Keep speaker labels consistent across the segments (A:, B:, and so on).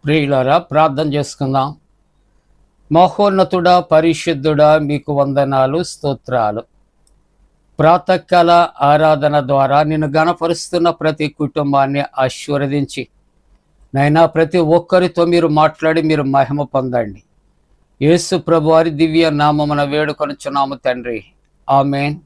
A: ప్రియులారా, ప్రార్థన చేసుకుందాం. మహోన్నతుడా, పరిశుద్ధుడా, మీకు వందనాలు, స్తోత్రాలు. ప్రాతకాల ఆరాధన ద్వారా నిన్ను గణపరుస్తున్న ప్రతి కుటుంబాన్ని ఆశీర్వదించి నైనా ప్రతి ఒక్కరితో మీరు మాట్లాడి మీరు మహిమ పొందండి. యేసు ప్రభు వారి దివ్య నామమున వేడుకొనుచున్నాము తండ్రి, ఆమేన్.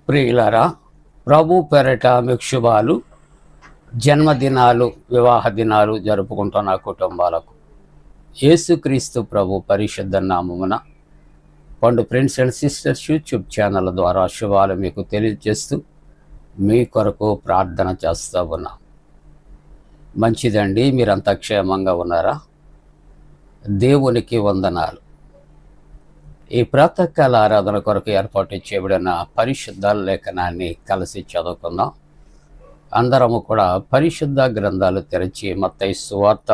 A: ప్రియులారా, ప్రభు పేరట మీకు శుభాలు. జన్మదినాలు, వివాహ దినాలు జరుపుకుంటున్న కుటుంబాలకు యేసుక్రీస్తు ప్రభు పరిశుద్ధ నామమున పండు friends and sisters YouTube channel ద్వారా శుభాలు మీకు తెలియజేస్తూ మీ కొరకు ప్రార్థన చేస్తూ ఉన్నాం. మంచిదండి, మీరంతా క్షేమంగా ఉన్నారా? దేవునికి వందనాలు. ఈ ప్రాతకాల ఆరాధన కొరకు ఏర్పాటు చేయబడిన పరిశుద్ధ లేఖనాన్ని కలిసి చదువుకుందాం. అందరము కూడా పరిశుద్ధ గ్రంథాలు తెరచి మత్తయి సువార్త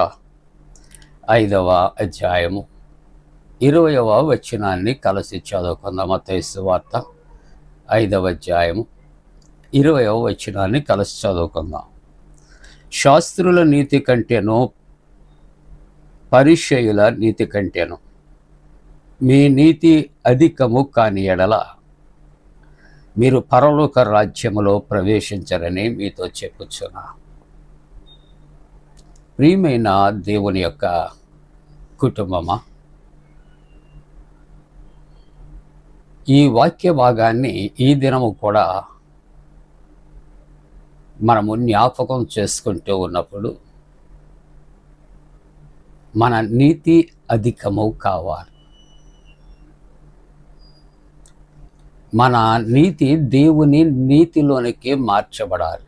A: 5వ అధ్యాయము 20వ వచనాన్ని కలిసి చదువుకుందాం. మత్తయి సువార్త 5వ అధ్యాయము 20వ వచనాన్ని కలిసి చదువుకుందాం. శాస్త్రుల నీతి కంటేనో పరిసయ్యుల నీతి కంటేనో మీ నీతి అధికము కాని ఎడల మీరు పరలోక రాజ్యములో ప్రవేశించరని మీతో చెప్పుచున్నా. ప్రియమైన దేవుని యొక్క కుటుంబమా, ఈ వాక్య భాగాన్ని ఈ దినము కూడా మనము జ్ఞాపకం చేసుకుంటూ ఉన్నప్పుడు మన నీతి అధికము కావాలి. మన నీతి దేవుని నీతిలోనికి మార్చబడాలి.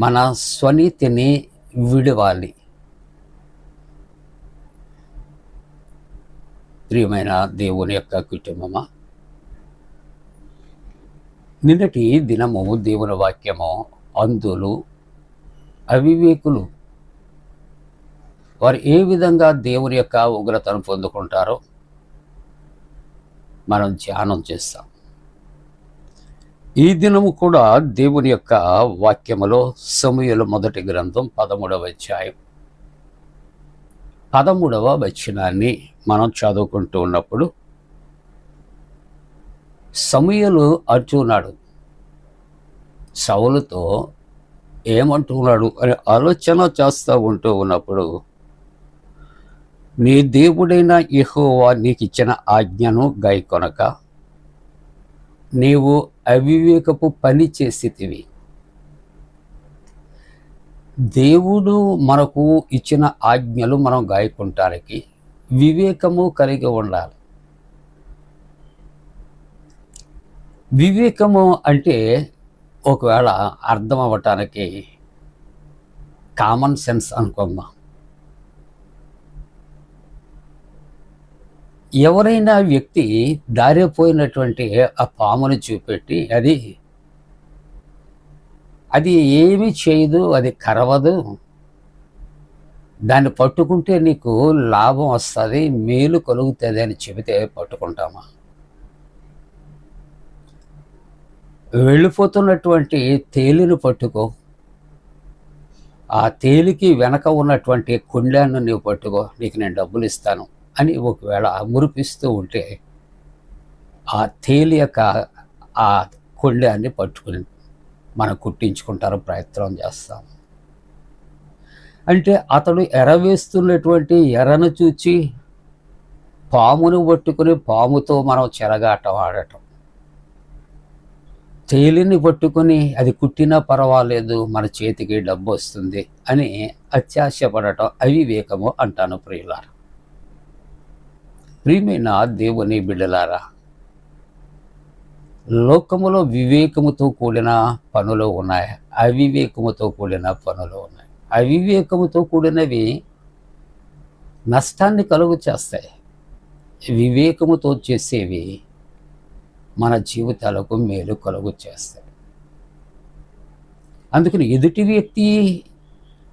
A: మన స్వనీతిని విడవాలి. ప్రియమైన దేవుని యొక్క కుటుంబమా, నిన్నటి దినము దేవుని వాక్యము అంధులు, అవివేకులు వారు ఏ విధంగా దేవుని యొక్క ఉగ్రతను పొందుకుంటారో మనం ధ్యానం చేస్తాం. ఈ దినము కూడా దేవుని యొక్క వాక్యములో సమూయేలు మొదటి గ్రంథం 13వ అధ్యాయం 13వ వచనాన్ని మనం చదువుకుంటూ ఉన్నప్పుడు సమూయేలు అంటున్నాడు, సౌలుతో ఏమంటున్నాడు అని ఆలోచన చేస్తూ ఉంటూ ఉన్నప్పుడు నీ దేవుడైన యెహోవా నీకిచ్చిన ఆజ్ఞను గైకొనక నీవు అవివేకపు పని చేసితివి. దేవుడు మనకు ఇచ్చిన ఆజ్ఞలు మనం గాయకుంటానికి వివేకము కలిగి ఉండాలి. వివేకము అంటే ఒకవేళ అర్థం అవ్వటానికి కామన్ సెన్స్ అనుకుందాం. ఎవరైనా వ్యక్తి దారిపోయినటువంటి ఆ పాముని చూపెట్టి అది ఏమీ చేయదు, అది కరవదు, దాన్ని పట్టుకుంటే నీకు లాభం వస్తుంది, మేలు కలుగుతుంది అని చెబితే పట్టుకుంటామా? వెళ్ళిపోతున్నటువంటి తేలిని పట్టుకో, ఆ తేలికి వెనక ఉన్నటువంటి కుండాన్ని నీవు పట్టుకో, నీకు నేను డబ్బులు ఇస్తాను అని ఒకవేళ మురిపిస్తూ ఉంటే ఆ తేలి యొక్క ఆ కుండాన్ని పట్టుకుని మనం కుట్టించుకుంటారు ప్రయత్నం చేస్తాం. అంటే అతడు ఎరవేస్తున్నటువంటి ఎరను చూచి పామును పట్టుకుని పాముతో మనం చెరగాటం ఆడటం, తేలిని పట్టుకుని అది కుట్టినా పర్వాలేదు మన చేతికి డబ్బు వస్తుంది అని అత్యాశపడటం అవివేకము అంటాను. ప్రియులారా, ప్రియమైన దేవుని బిడ్డలారా, లోకములో వివేకముతో కూడిన పనులు ఉన్నాయి, అవివేకముతో కూడిన పనులు ఉన్నాయి. అవివేకముతో కూడినవి నష్టాన్ని కలుగు చేస్తాయి, వివేకముతో చేసేవి మన జీవితాలకు మేలు కలుగు చేస్తాయి. అందుకని ఎదుటి వ్యక్తి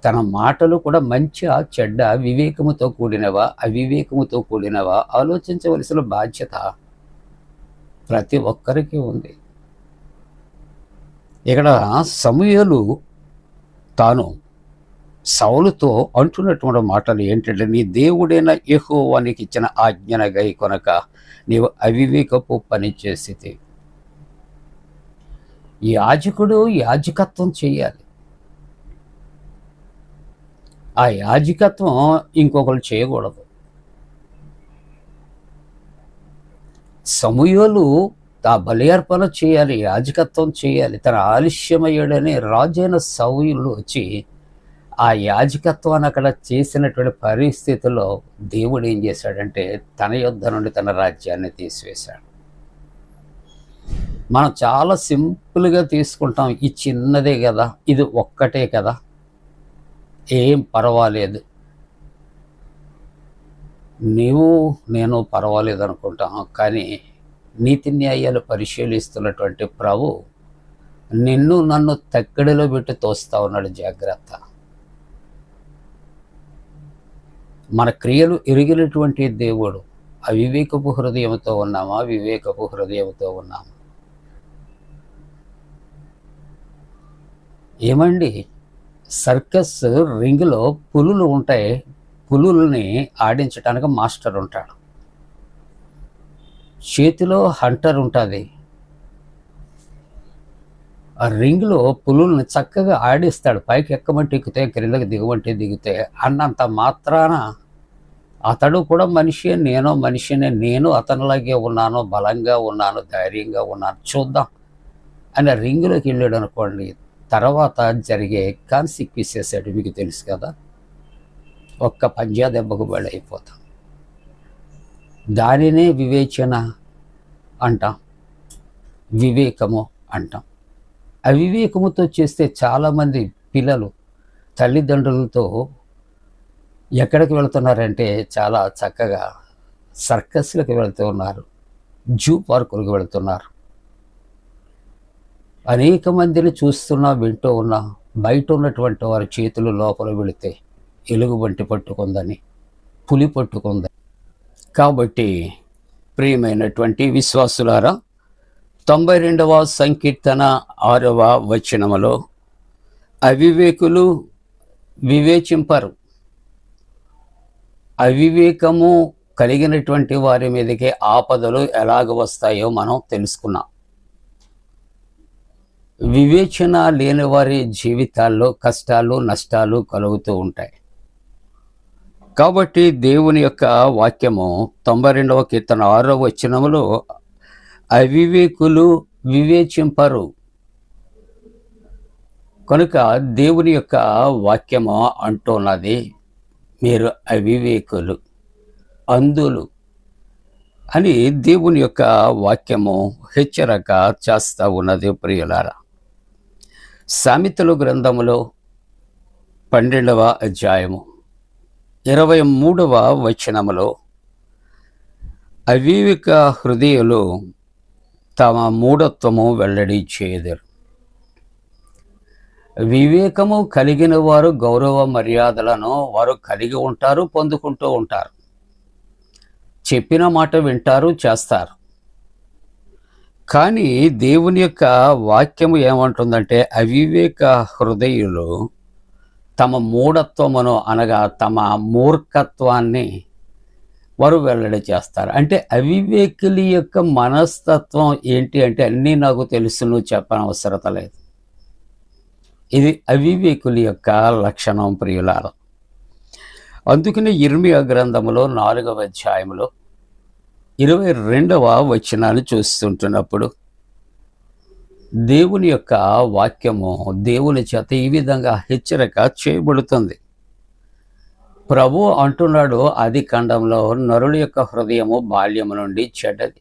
A: తన మాటలు కూడా మంచిగా చెడ్డ వివేకముతో కూడినవా అవివేకముతో కూడినవా ఆలోచించవలసిన బాధ్యత ప్రతి ఒక్కరికి ఉంది. ఇక్కడ సమూయేలు తాను సౌలుతో అంటున్నటువంటి మాటలు ఏంటంటే, నీ దేవుడైన యెహోవా నీకు ఇచ్చిన ఆజ్ఞన గైకొనక నీవు అవివేకపు పని చేసితే. యాజకుడు యాజకత్వం చేయాలి, ఆ యాజకత్వం ఇంకొకరు చేయకూడదు. సమూయేలు ఆ బలి అర్పణ చేయాలి, యాజకత్వం చేయాలి. తన ఆలస్యమయ్యాడని రాజైన సౌలు వచ్చి ఆ యాజకత్వాన్ని అక్కడ చేసినటువంటి పరిస్థితుల్లో దేవుడు ఏం చేశాడంటే తన యొద్ద నుండి తన రాజ్యాన్ని తీసివేశాడు. మనం చాలా సింపుల్గా తీసుకుంటాం, ఈ చిన్నదే కదా, ఇది ఒక్కటే కదా, ఏం పర్వాలేదు, నీవు నేను పర్వాలేదు అనుకుంటాం. కానీ నీతి న్యాయాలు పరిశీలిస్తున్నటువంటి ప్రభు నిన్ను నన్ను తక్కడిలో పెట్టి తోస్తా ఉన్నాడు. జాగ్రత్త. మన క్రియలు ఎరిగినటువంటి దేవుడు. అవివేకపు హృదయంతో ఉన్నామా, వివేకపు హృదయంతో ఉన్నామా? ఏమండి, సర్కస్ రింగ్లో పులులు ఉంటాయి, పులుల్ని ఆడించడానికి మాస్టర్ ఉంటాడు, చేతిలో హంటర్ ఉంటుంది. ఆ రింగ్లో పులుల్ని చక్కగా ఆడిస్తాడు. పైకి ఎక్కమంటే ఎక్కుతాయి, క్రిందకి దిగమంటే దిగుతాయి. అన్నంత మాత్రాన అతడు కూడా మనిషి, నేను మనిషినే, నేను అతనిలాగే ఉన్నాను, బలంగా ఉన్నాను, ధైర్యంగా ఉన్నాను, చూద్దాం అని రింగులోకి వెళ్ళాడు అనుకోండి, తర్వాత జరిగే కాన్సిక్వెన్సెస్ అంటే మీకు తెలుసు కదా, ఒక్క పంజా దెబ్బకు బలైపోతాం. దానినే వివేచన అంటాం, వివేకము అంటాం. అవివేకముతో చేస్తే చాలామంది పిల్లలు తల్లిదండ్రులతో ఎక్కడికి వెళుతున్నారంటే చాలా చక్కగా సర్కస్లకు వెళుతూ ఉన్నారు, జూ పార్కులకు వెళుతున్నారు. అనేక మందిని చూస్తున్నా వింటూ ఉన్నా బయట ఉన్నటువంటి వారి చేతులు లోపల వెళితే ఎలుగుబంటి పట్టుకుందని, పులి పట్టుకుందని. కాబట్టి ప్రియమైనటువంటి విశ్వాసులారా, 92వ సంకీర్తన 6వ వచనములో అవివేకులు వివేచింపరు, అవివేకము కలిగినటువంటి వారి మీదకి ఆపదలు ఎలాగ వస్తాయో మనం తెలుసుకున్నాం. వివేచన లేని వారి జీవితాల్లో కష్టాలు నష్టాలు కలుగుతూ ఉంటాయి. కాబట్టి దేవుని యొక్క వాక్యము 92వ కీర్తన 6వ వచనములో అవివేకులు వివేచింపరు. కనుక దేవుని యొక్క వాక్యము అంటున్నది, మీరు అవివేకులు, అంధులు అని దేవుని యొక్క వాక్యము హెచ్చరిక చేస్తూ ఉన్నది. ప్రియులారా, సామెతల గ్రంథములో 12వ అధ్యాయము 23వ వచనములో అవివేక హృదయులు తమ మూఢత్వము వెల్లడి చేయదురు. వివేకము కలిగిన వారు గౌరవ మర్యాదలను వారు కలిగి ఉంటారు, పొందుకుంటూ ఉంటారు. చెప్పిన మాట వింటారు, చేస్తారు. కానీ దేవుని యొక్క వాక్యము ఏమంటుందంటే, అవివేక హృదయులు తమ మూఢత్వమును అనగా తమ మూర్ఖత్వాన్ని వారు వెల్లడి చేస్తారు. అంటే అవివేకుల యొక్క మనస్తత్వం ఏంటి అంటే, అన్నీ నాకు తెలుసు, నువ్వు చెప్పనవసరత లేదు. ఇది అవివేకుల యొక్క లక్షణం ప్రియులారా. అందుకనే ఇర్మియా గ్రంథములో 4వ అధ్యాయములో 22వ వచనాన్ని చూస్తుంటున్నప్పుడు దేవుని యొక్క వాక్యము దేవుని చేత ఈ విధంగా హెచ్చరిక చేయబడుతుంది. ప్రభు అంటున్నాడు, ఆది కాండంలో నరుల యొక్క హృదయము బాల్యము నుండి చెడ్డది.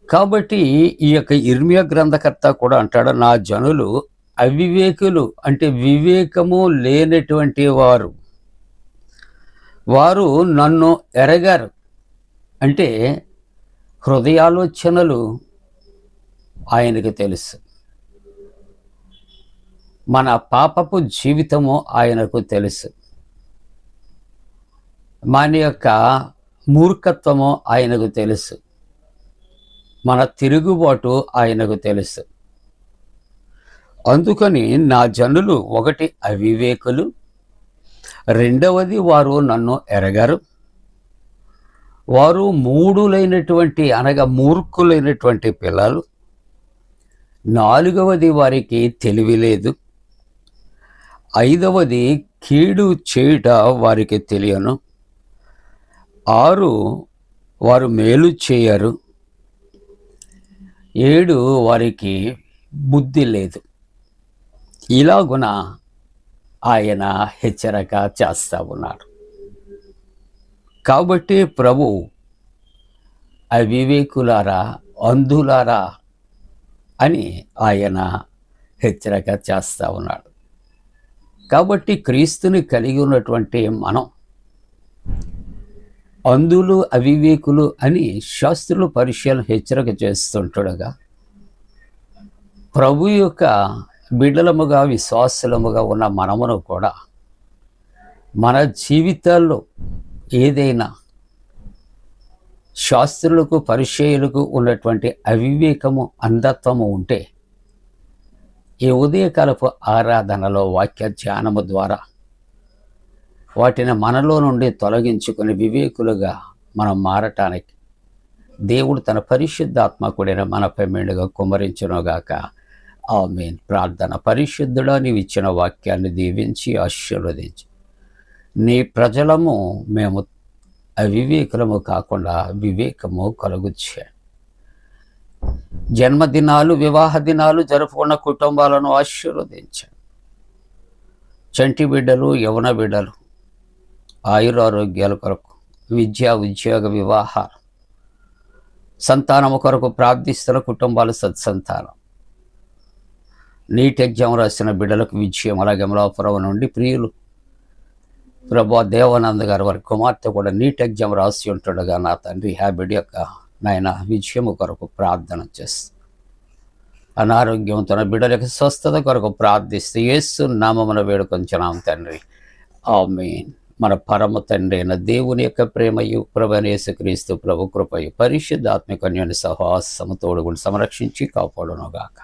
A: కాబట్టి ఈ యొక్క ఇర్మియా గ్రంథకర్త కూడా అంటాడు, నా జనులు అవివేకులు, అంటే వివేకము లేనటువంటి వారు, వారు నన్ను ఎరగారు. అంటే హృదయాలోచనలు ఆయనకు తెలుసు, మన పాపపు జీవితము ఆయనకు తెలుసు, మన యొక్క మూర్ఖత్వము ఆయనకు తెలుసు, మన తిరుగుబాటు ఆయనకు తెలుసు. అందుకని నా జనులు ఒకటి అవివేకులు, రెండవది వారు నన్ను ఎరగరు, వారు మూఢులైనటువంటి అనగా మూర్ఖులైనటువంటి పిల్లలు, నాలుగవది వారికి తెలివి లేదు, ఐదవది కీడు చేయుట వారికి తెలియను, 6 వారు మేలు చేయరు, 7 వారికి బుద్ధి లేదు. ఇలాగున ఆయన హెచ్చరిక చేస్తూ ఉన్నాడు. కాబట్టి ప్రభు అవివేకులారా, అంధులారా అని ఆయన హెచ్చరిక చేస్తూ ఉన్నాడు. కాబట్టి క్రీస్తుని కలిగి ఉన్నటువంటి మనం అంధులు, అవివేకులు అని శాస్త్రులు పరిచయాలు హెచ్చరిక చేస్తుండగా, ప్రభు యొక్క బిడ్డలముగా విశ్వాసులముగా ఉన్న మనమును కూడా మన జీవితాల్లో ఏదైనా శాస్త్రులకు పరిచయులకు ఉన్నటువంటి అవివేకము, అంధత్వము ఉంటే ఈ ఉదయకాలపు ఆరాధనలో వాక్య ధ్యానము ద్వారా వాటిని మనలో నుండి తొలగించుకుని వివేకులుగా మనం మారటానికి దేవుడు తన పరిశుద్ధాత్మకుడైన మనపై మెండుగా కుమ్మరించునుగాక. ఆమేన్. ప్రార్థన. పరిశుద్ధుడా, నీవు ఇచ్చిన వాక్యాన్ని దీవించి ఆశీర్వదించి, నీ ప్రజలము మేము అవివేకులము కాకుండా వివేకము కలుగుచ్చే. జన్మదినాలు, వివాహ దినాలు జరుపుకున్న కుటుంబాలను ఆశీర్వదించాను. చంటి బిడ్డలు, యవన బిడ్డలు ఆయురారోగ్యాల కొరకు, విద్య, ఉద్యోగ, వివాహాలు, సంతానము కొరకు ప్రార్థిస్తున్న కుటుంబాలు సత్సంతానం, నీట్ ఎగ్జామ్ రాసిన బిడ్డలకు విజయం, అలాగే అమలాపురం నుండి ప్రియులు ప్రభా దేవానంద్ గారు వారి కుమార్తె కూడా నీట్ ఎగ్జామ్ రాసి ఉంటుండగా నా తండ్రి హ్యాబిట్ యొక్క నాయన విజయము కొరకు ప్రార్థన చేస్తూ, అనారోగ్యంతో నా బిడ్డల యొక్క స్వస్థత కొరకు ప్రార్థిస్తూ యేసు నామమున వేడుకొంచున్నాం తండ్రి. ఆమేన్. మన పరమ తండ్రి అయిన దేవుని యొక్క ప్రేమయు, ప్రభువైన యేసుక్రీస్తు ప్రభు కృపయు, పరిశుద్ధాత్మక అన్యోన్య సహవాసము తోడుగుండి సంరక్షించి కాపాడునుగాక.